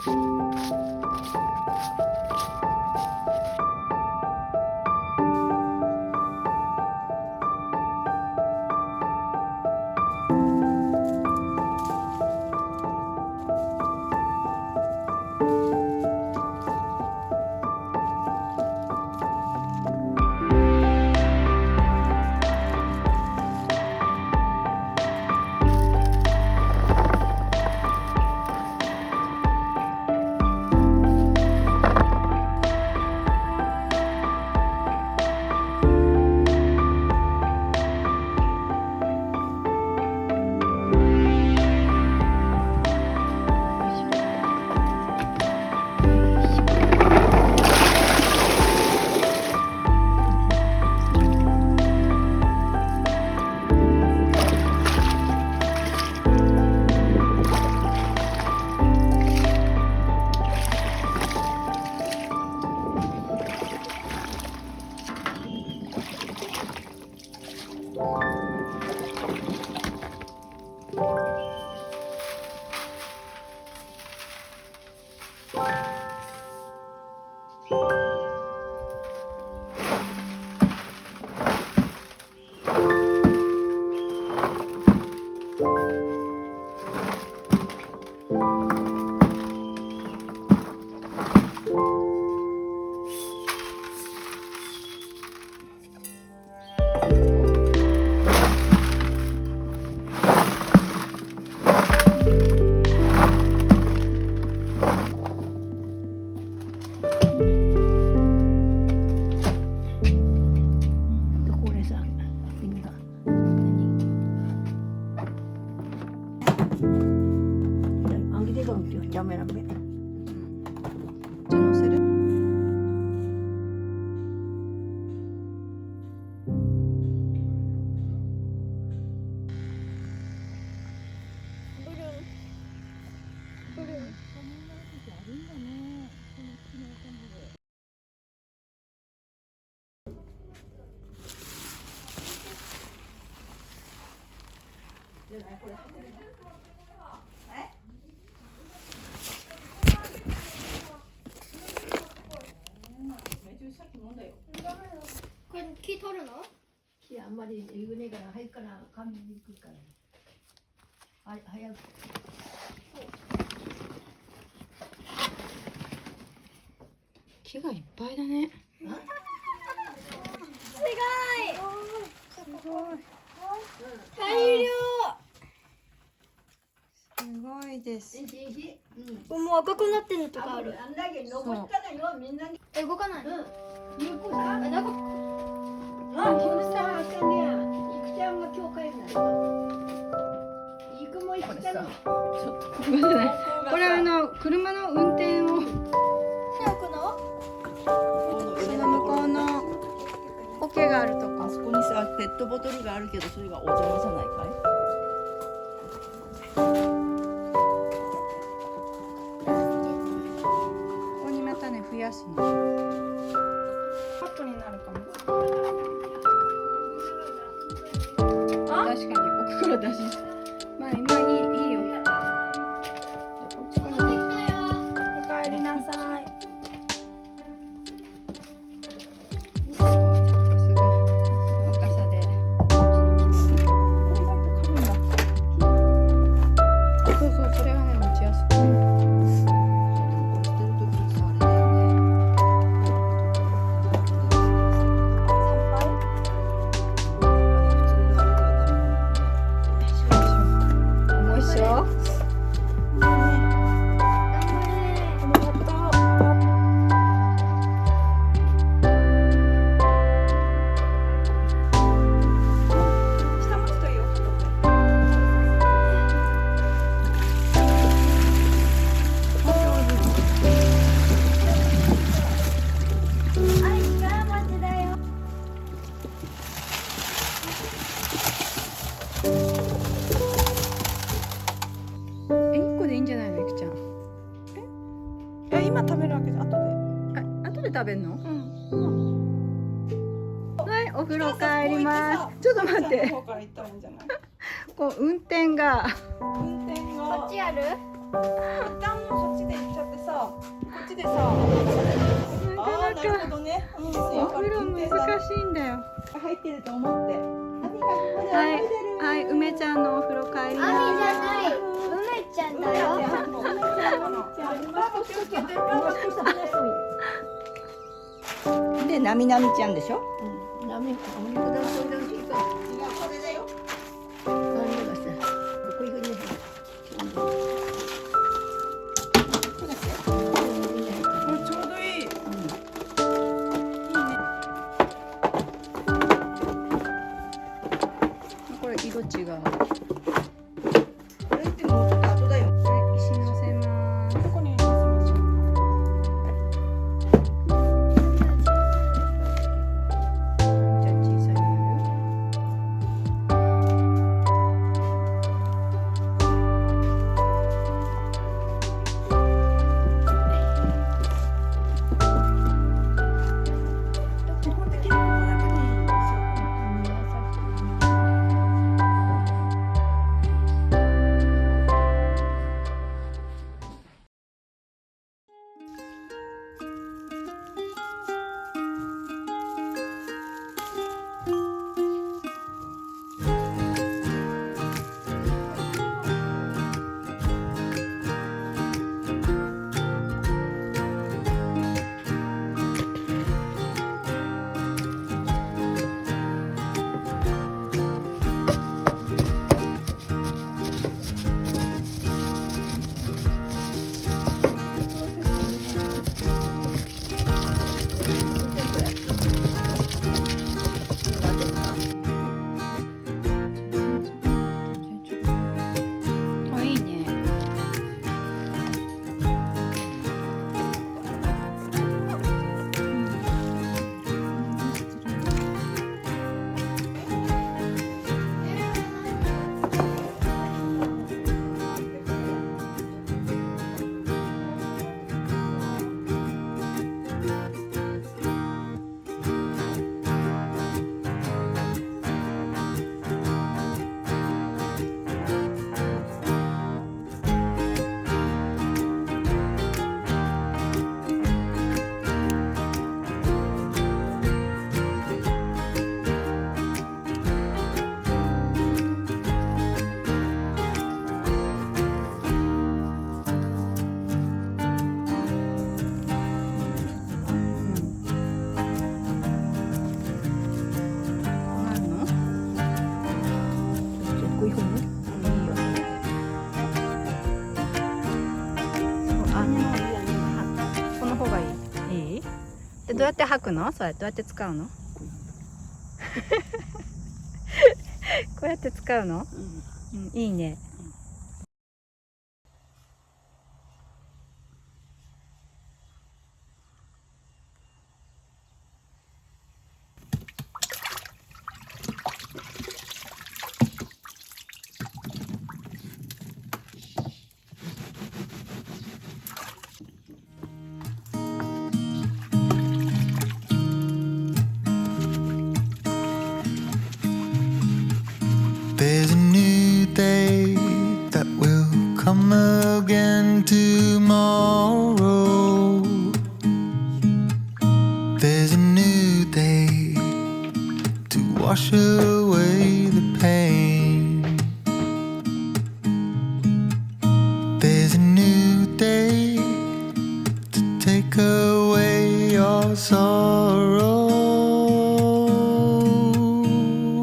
これ木取るの？木あんまり言うねえから早くから紙に行くから。早く。木がいっぱいだね。すごい。大量。すごいです。もう赤くなってるのとかある。動かない。なんか。これ車の運転を。その向こうの桶があるとこ。あそこにさペットボトルがあるけどそれがお邪魔じゃないかい？ここにまたね増やすの。カットになるかも。確かに奥から出し。まあ今いいよ。こっちからね。お帰りなさい。さすが若さで。そうそうそれがね持ちやすく。1個でいいんじゃないのゆきちゃん。今食べるわけじゃ後後で食べんの？で。はい、お風呂帰ります。ちょっと待って。ここから行ったらいいんじゃない？こう運転が。運転が。こっちある？一旦もうそっちで行っちゃってなるほどね。いいですおよ。風呂難しいんだよ。入ってると思って。髪がここではい泳いでる。はい梅ちゃんのお風呂帰りなアミじゃない梅ちゃんだよ梅ちゃんも梅ちゃんもで、なみなみちゃんでしょ。ダメか、お肉だそうだしいか。違う、これだよ。なんだかさ、ここ行くね。ちょうどいい。いいね。これ色違う。これってもうちょっと後だよ。はい、石乗せます。どこに乗せましょう。じゃあ小さいのやる。基本的にここだけでいいんですよ。あ、いいね。なるの？こういうふうに。いいよ。あ、この方がいい。いい？で、どうやって履くの？それどうやって使うの？こうやって使うの？うん、いいね。There's a new day that will come again tomorrow. There's a new day to wash away the pain. There's a new day to take away your sorrow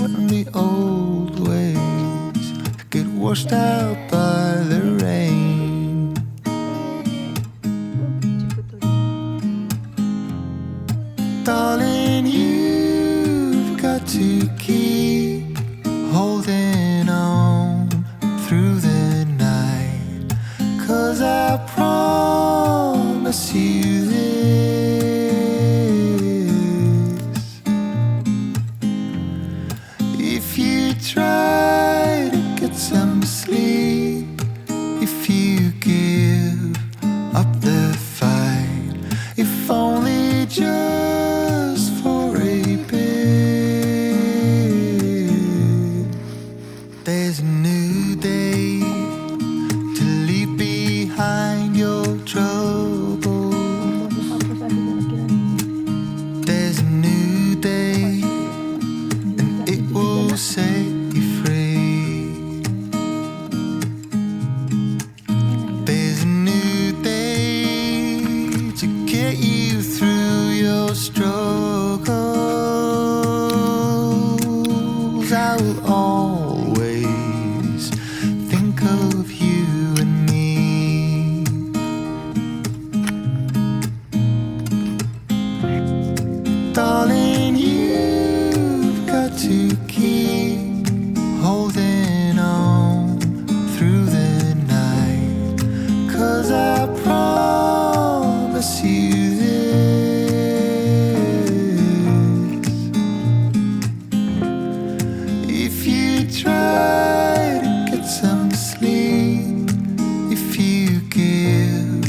and the old ways get washed out by the rain. Darling, you've got to keep holding on through the night, 'cause I promise you this: if you try to get some sleep, if you give up the fight, if only just for a bit, there's a new day to leave behind your trouble. struggles, I will always think of you and me. Darling, you've got to keep holding on through the night, 'cause I promise you this: if you try to get some sleep, if you give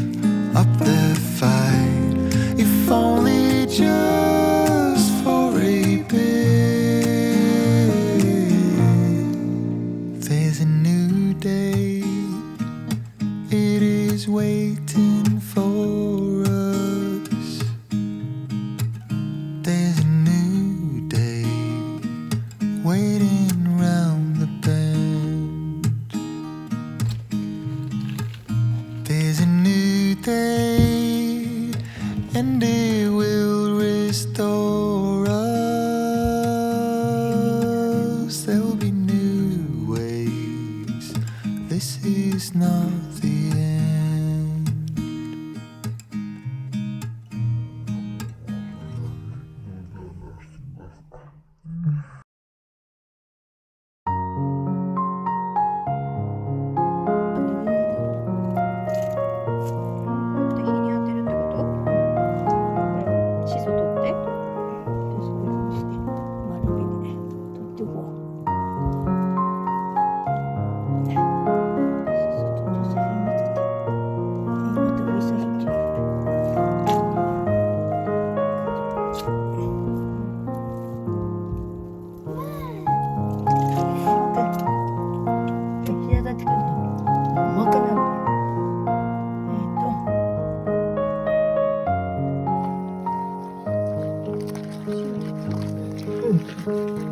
up the fight, if only just for a bit, there's a new day. It is waiting for us. There's a new day waiting round the bend. There's a new day, and it will restore us. There'll be new ways. This is not the end. 日に当てるってこと？シソ取って。丸めにね、取っておこう。シソ取ってさ、今と上さひっちゃう。平立ってくると真っ赤なんだよ。うん。